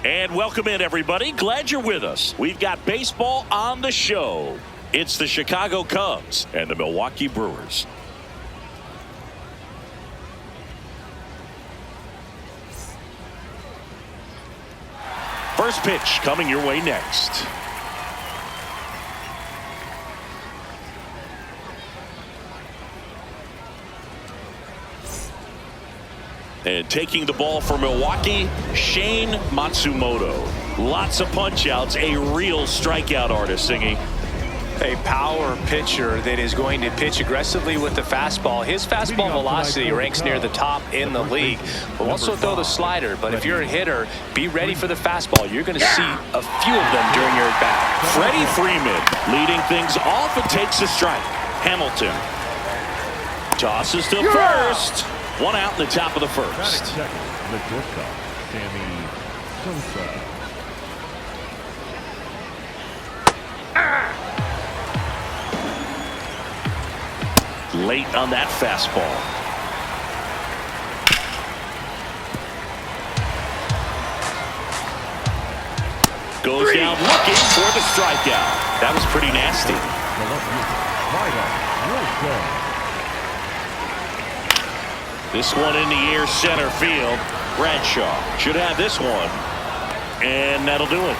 And welcome in, everybody. Glad you're with us. We've got baseball on the show. It's the Chicago Cubs and the Milwaukee Brewers. First pitch coming your way next. And taking the ball for Milwaukee, Shane Matsumoto. Lots of punch-outs, a real strikeout artist, singing. A power pitcher that is going to pitch aggressively with the fastball. His fastball velocity ranks near the top in the league. Will also throw the slider, but if you're a hitter, be ready for the fastball. You're going to see a few of them during your at-bat. Freddie Freeman leading things off and takes a strike. Hamilton tosses to first. One out in the top of the first. Late on that fastball. Goes down looking for the strikeout. That was pretty nasty. This one in the air, center field. Bradshaw should have this one. And that'll do it.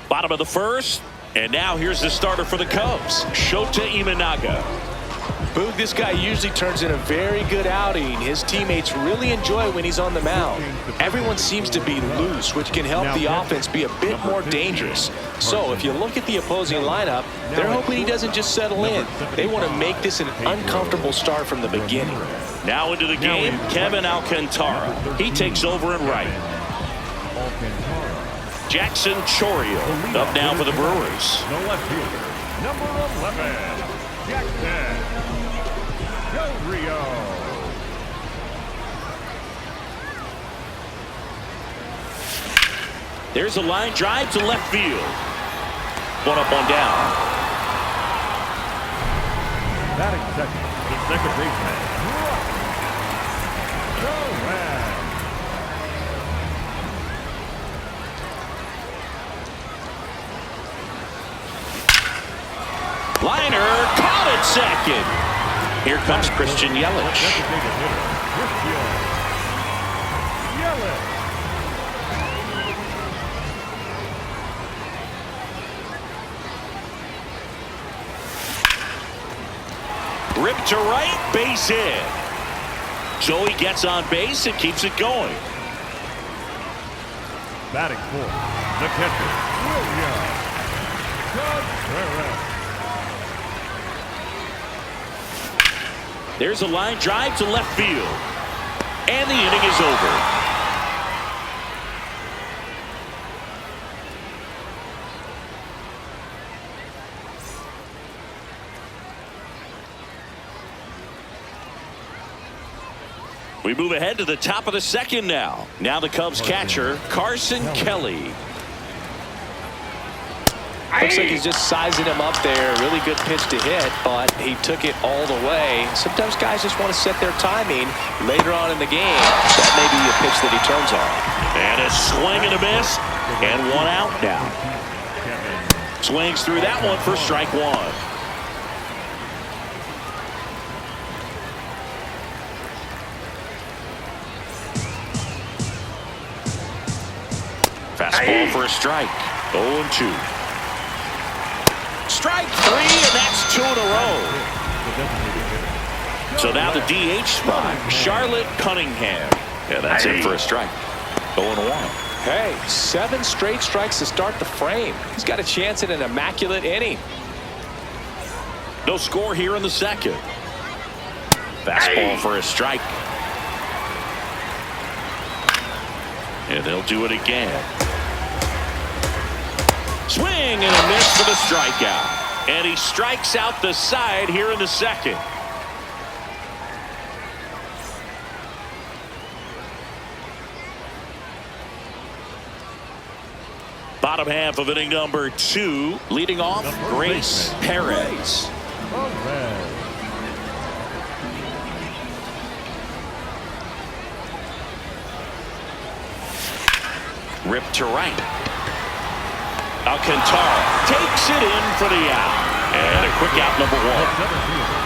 Bottom of the first. And now here's the starter for the Cubs, Shota Imanaga. Boog, this guy usually turns in a very good outing. His teammates really enjoy when he's on the mound. Everyone seems to be loose, which can help the offense be a bit more dangerous. So if you look at the opposing lineup, they're hoping he doesn't just settle in. They want to make this an uncomfortable start from the beginning. Now into the game, Kevin Alcantara. He takes over in right. Jackson Chourio up now for the Brewers. The left fielder, number 11, Jackson Chourio. There's a line drive to left field. One up, one down. Batting second, the second baseman, Chourio. Liner caught at second. Here comes Christian Yelich. Ripped to right, base hit. Joey gets on base and keeps it going. Batting fourth, the catcher, William Contreras. There's a line drive to left field. And the inning is over. We move ahead to the top of the second now. Now the Cubs catcher, Carson Kelly. Looks like he's just sizing him up there. Really good pitch to hit, but he took it all the way. Sometimes guys just want to set their timing later on in the game. That may be a pitch that he turns on. And a swing and a miss, and one out now. Swings through that one for strike one. Fastball for a strike. 0-2. Strike three, and that's two in a row. So now the DH spot, Charlotte Cunningham. Yeah, that's it for a strike. 0-1. Hey, 7 straight strikes to start the frame. He's got a chance at an immaculate inning. No score here in the second. Fastball for a strike. And they'll do it again. Swing and a miss for the strikeout. And he strikes out the side here in the second. Bottom half of inning number 2. Leading off, Grace Perez. Ripped to right. Alcantara takes it in for the out. And a quick out, number 1.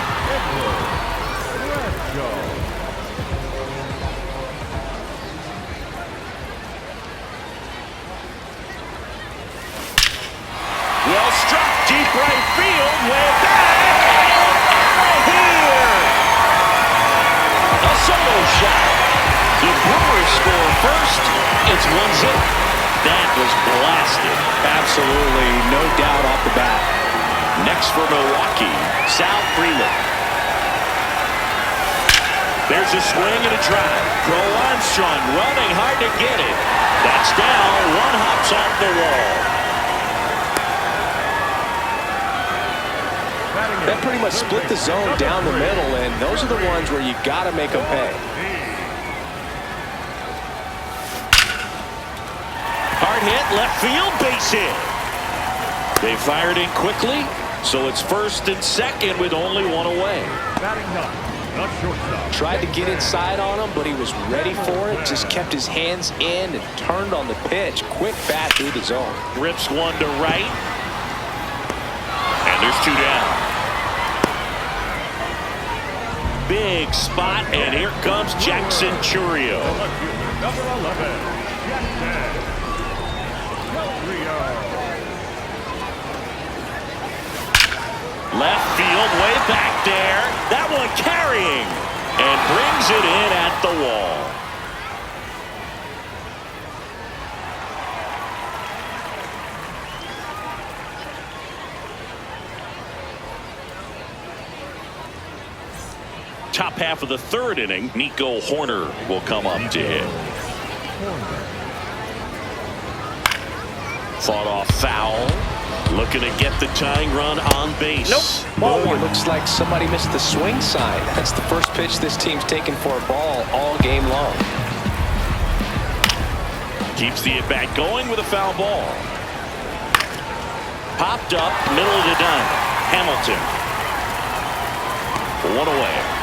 Well struck, deep right field, way back, and here. A solo shot. The Brewers score first. It's 1-0. That was blasted. Absolutely, no doubt off the bat. Next for Milwaukee, Sal Freeland. There's a swing and a drive. Crow Armstrong running hard to get it. That's down. One hops off the wall. That pretty much split the zone down the middle, and those are the ones where you got to make them pay. Hard hit, left field, base hit. They fired in quickly, so it's first and second with only one away. Tried to get inside on him, but he was ready for it. Just kept his hands in and turned on the pitch. Quick bat through the zone. Rips one to right. And there's 2 down. Big spot, and here comes Jackson Chourio. Number 11, Jackson Chourio. Left field, way back there. That one carrying, and brings it in at the wall. Top half of the 3rd inning, Nico Horner will come up to hit. Fought off foul. Looking to get the tying run on base. Nope. It looks like somebody missed the swing sign. That's the first pitch this team's taken for a ball all game long. Keeps the at-bat going with a foul ball. Popped up, middle of the diamond. Hamilton. 1 away.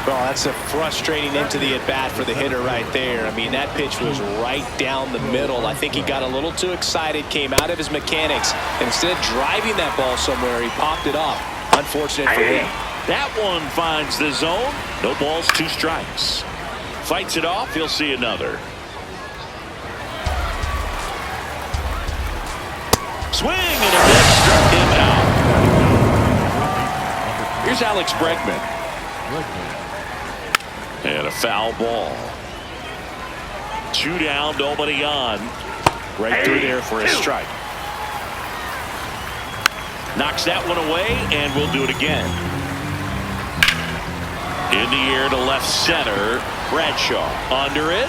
Well, that's a frustrating into the at-bat for the hitter right there. I mean, that pitch was right down the middle. I think he got a little too excited, came out of his mechanics, and instead of driving that ball somewhere, he popped it up. Unfortunate for him. That one finds the zone. No balls, 2 strikes. Fights it off. He'll see another. Swing and a miss. Struck him out. Here's Alex Bregman. And a foul ball. 2 down, nobody on. Right through there for a strike. Knocks that one away, and we'll do it again. In the air to left center. Bradshaw under it.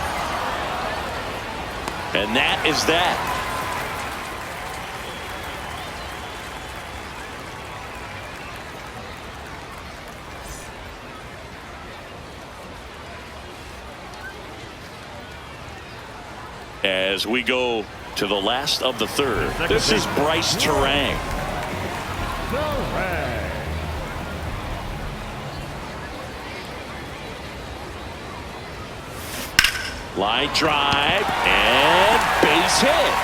And that is that. As we go to the last of the 3rd. This is Bryce Terang. Line drive and base hit.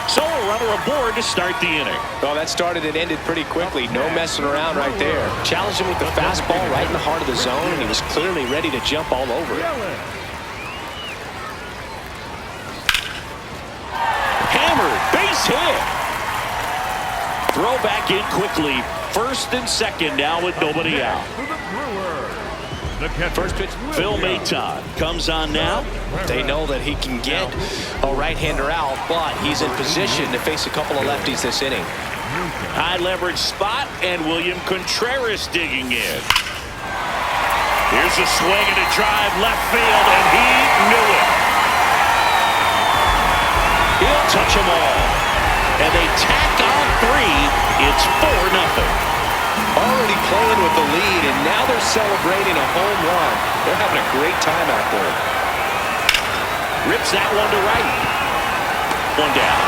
So a runner aboard to start the inning. Well, that started and ended pretty quickly. No messing around right there. Challenged him with the fastball right in the heart of the zone, and he was clearly ready to jump all over it. Base hit. Throw back in quickly. First and second now with nobody out. First pitch. Phil Maton comes on now. They know that he can get a right-hander out, but he's in position to face a couple of lefties this inning. High leverage spot, and William Contreras digging in. Here's a swing and a drive left field, and he knew it. He'll touch them all. And they tack on 3. It's 4-0. Already playing with the lead, and now they're celebrating a home run. They're having a great time out there. Rips that one to right. One down.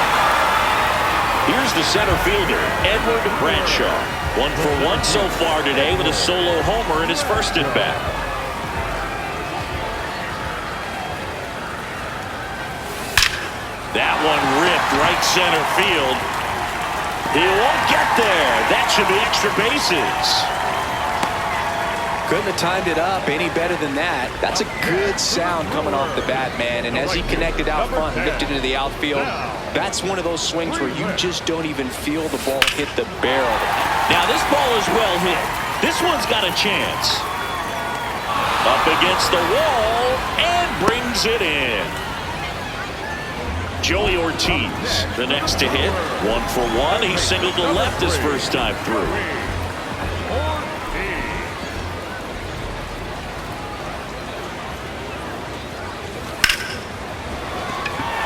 Here's the center fielder, Edward Bradshaw. 1 for 1 so far today with a solo homer in his first at-bat. That one ripped right center field. He won't get there. That should be extra bases. Couldn't have timed it up any better than that. That's a good sound coming off the bat, man. And as he connected out front and lifted into the outfield, that's one of those swings where you just don't even feel the ball hit the barrel. Now this ball is well hit. This one's got a chance. Up against the wall and brings it in. Joey Ortiz, the next to hit. 1 for 1. He singled to left his first time through.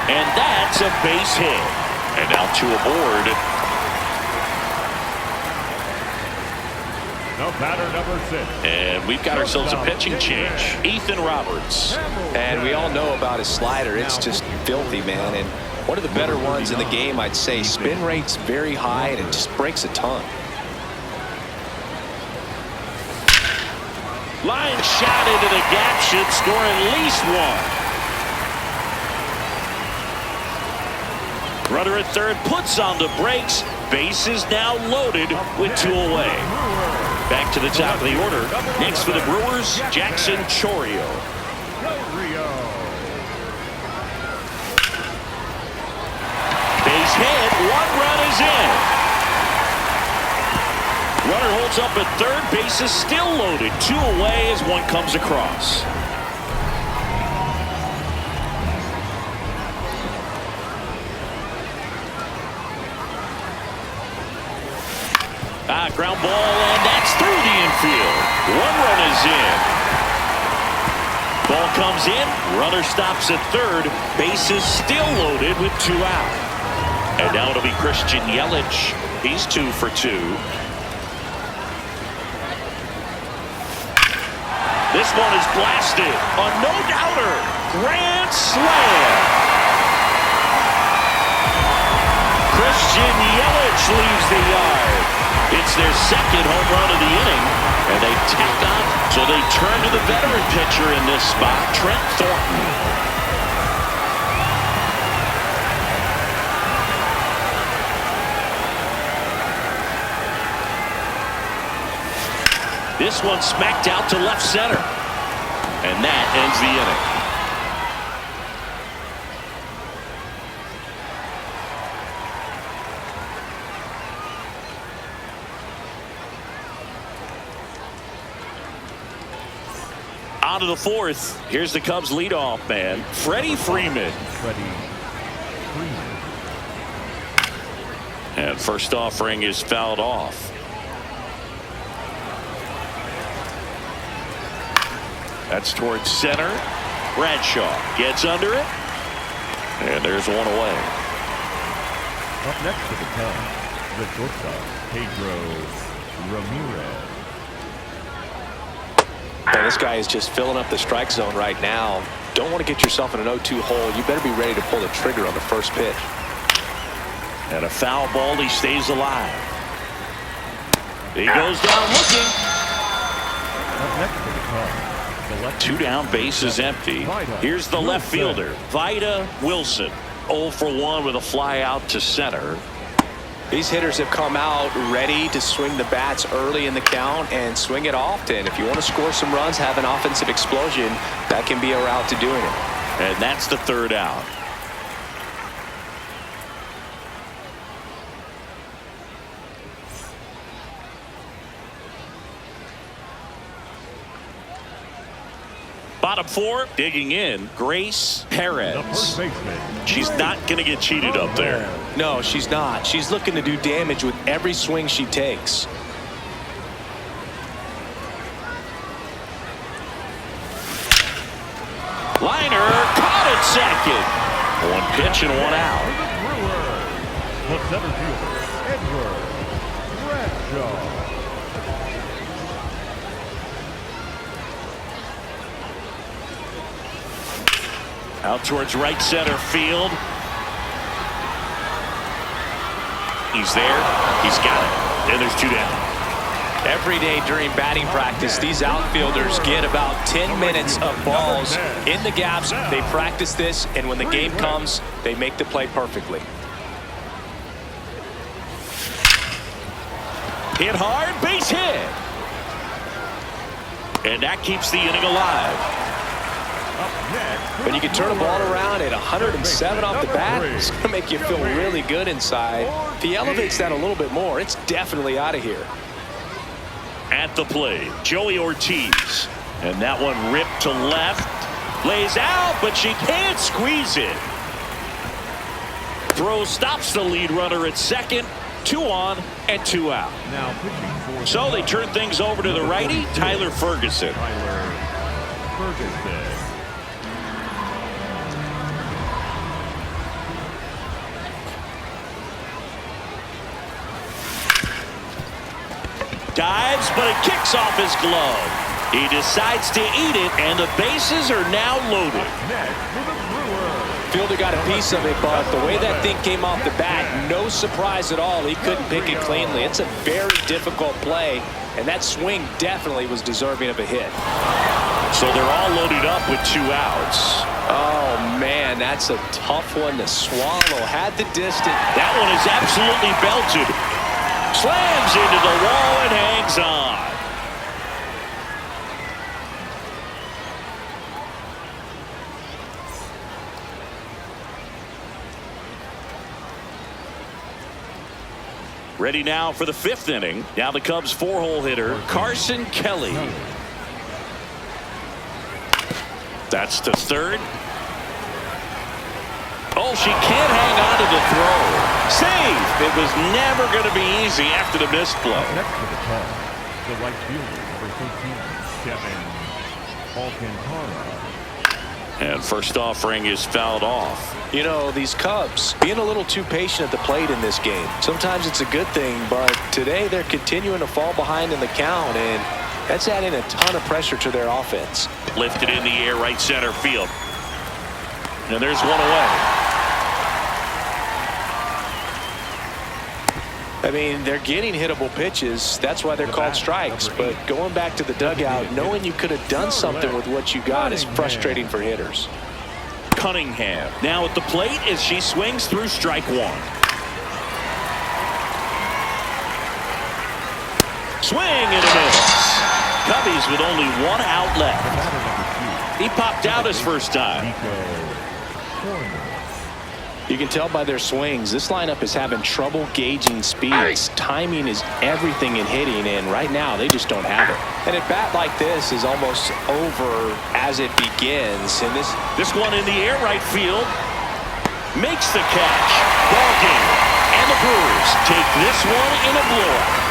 And that's a base hit. And now two aboard. The batter, number 6. And we've got ourselves a pitching change. Ethan Roberts. And we all know about his slider. It's just filthy, man. And one of the better ones in the game, I'd say. Spin rate's very high, and it just breaks a ton. Line shot into the gap should score at least one. Runner at third puts on the brakes. Base is now loaded with 2 away. Back to the top of the order. Next for the Brewers, Jackson Chourio. Base hit. 1 run is in. Runner holds up at third. Base is still loaded. 2 away as one comes across. Ground ball, and that's through the infield. 1 run is in. Ball comes in. Runner stops at third. Base is still loaded with 2 out. And now it'll be Christian Yelich. He's 2 for 2. This one is blasted. A no-doubter. Grand slam. Christian Yelich leaves the yard. It's their second home run of the inning, and they tack on. So they turn to the veteran pitcher in this spot, Trent Thornton. This one smacked out to left center, and that ends the inning. On to the 4th. Here's the Cubs leadoff man, Freddie Freeman. And first offering is fouled off. That's towards center. Bradshaw gets under it. And there's 1 away. Up next for the Cubs, the shortstop, Pedro Ramirez. And this guy is just filling up the strike zone right now. Don't want to get yourself in an 0-2 hole. You better be ready to pull the trigger on the first pitch. And a foul ball. He stays alive. He goes down looking. Up next for the Cubs, the left 2 down, base is empty. Here's the left fielder, Vida Wilson. 0 for 1 with a fly out to center. These hitters have come out ready to swing the bats early in the count and swing it often. If you want to score some runs, have an offensive explosion, that can be a route to doing it. And that's the 3rd out. Bottom 4, digging in, Grace Perez. the first baseman. She's not going to get cheated up there. No, she's not. She's looking to do damage with every swing she takes. Liner caught at second. 1 pitch and 1 out. The center fielder, Edward Bradshaw. Out towards right center field. He's there. He's got it. And there's 2 down. Every day during batting practice, these outfielders get about 10 minutes of balls in the gaps. They practice this, and when the game comes, they make the play perfectly. Hit hard, base hit. And that keeps the inning alive. When you can turn a ball around at 107 off the bat, it's going to make you feel really good inside. If he elevates that a little bit more, it's definitely out of here. At the plate, Joey Ortiz. And that one ripped to left. Lays out, but she can't squeeze it. Throw stops the lead runner at second. 2 on and 2 out. So they turn things over to the righty, Tyler Ferguson. Dives, but it kicks off his glove. He decides to eat it, and the bases are now loaded. Fielder got a piece of it, but the way that thing came off the bat, no surprise at all. He couldn't pick it cleanly. It's a very difficult play, and that swing definitely was deserving of a hit. So they're all loaded up with 2 outs. Oh, man, that's a tough one to swallow. Had the distance. That one is absolutely belted. Slams into the wall and hangs on. Ready now for the 5th inning. Now the Cubs 4-hole hitter, Carson Kelly. That's to third. Oh, she can't hang on to the throw. Save. It was never going to be easy after the missed play. Next to the Cubs, the right fielder, number 13, Kevin Alcantara. And first offering is fouled off. You know, these Cubs being a little too patient at the plate in this game. Sometimes it's a good thing, but today they're continuing to fall behind in the count, and that's adding a ton of pressure to their offense. Lifted in the air, right center field. And there's one away. I mean, they're getting hittable pitches. That's why they're called strikes. But going back to the dugout, knowing you could have done something with what you got is frustrating for hitters. Cunningham now at the plate as she swings through strike 1. Swing and a miss. Cubbies with only 1 out left. He popped out his first time. You can tell by their swings, this lineup is having trouble gauging speeds. Timing is everything in hitting, and right now they just don't have it. And a bat like this is almost over as it begins. And this one in the air, right field, makes the catch. Ball game. And the Brewers take this one in a blowout.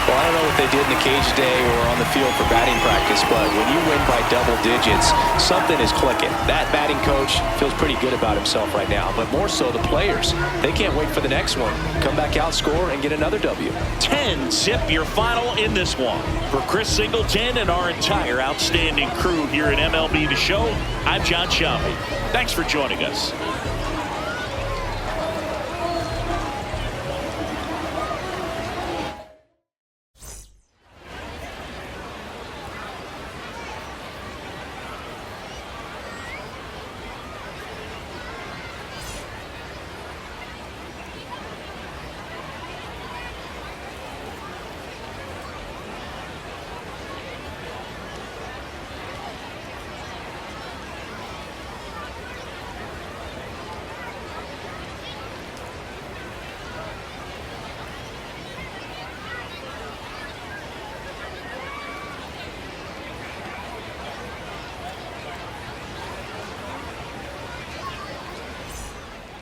Well, I don't know what they did in the cage today or on the field for batting practice, but when you win by double digits, something is clicking. That batting coach feels pretty good about himself right now, but more so the players. They can't wait for the next one. Come back out, score, and get another W. 10-zip your final in this one. For Chris Singleton and our entire outstanding crew here at MLB The Show, I'm John Shelby. Thanks for joining us.